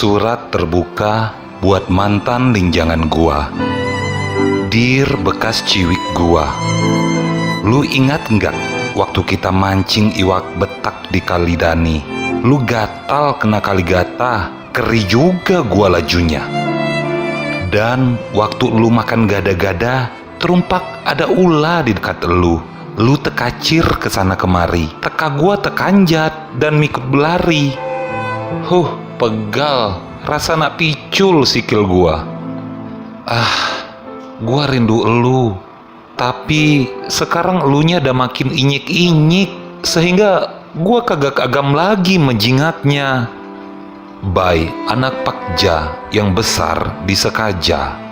Surat terbuka buat mantan linjangan gua. Dir bekas ciwik gua. Lu ingat nggak waktu kita mancing iwak betak di Kalidani? Lu gatal kena kaligata, keri juga gua lajunya. Dan waktu lu makan gada-gada, terumpak ada ula di dekat lu. Lu tekacir kesana kemari, teka gua tekanjat dan mikut belari. Pegal, rasa nak picul sikil gua. Gua rindu elu. Tapi sekarang elunya udah makin inyik-inyik, sehingga gua kagak agam lagi menjingatnya. By anak Pakja yang besar di Sekaja.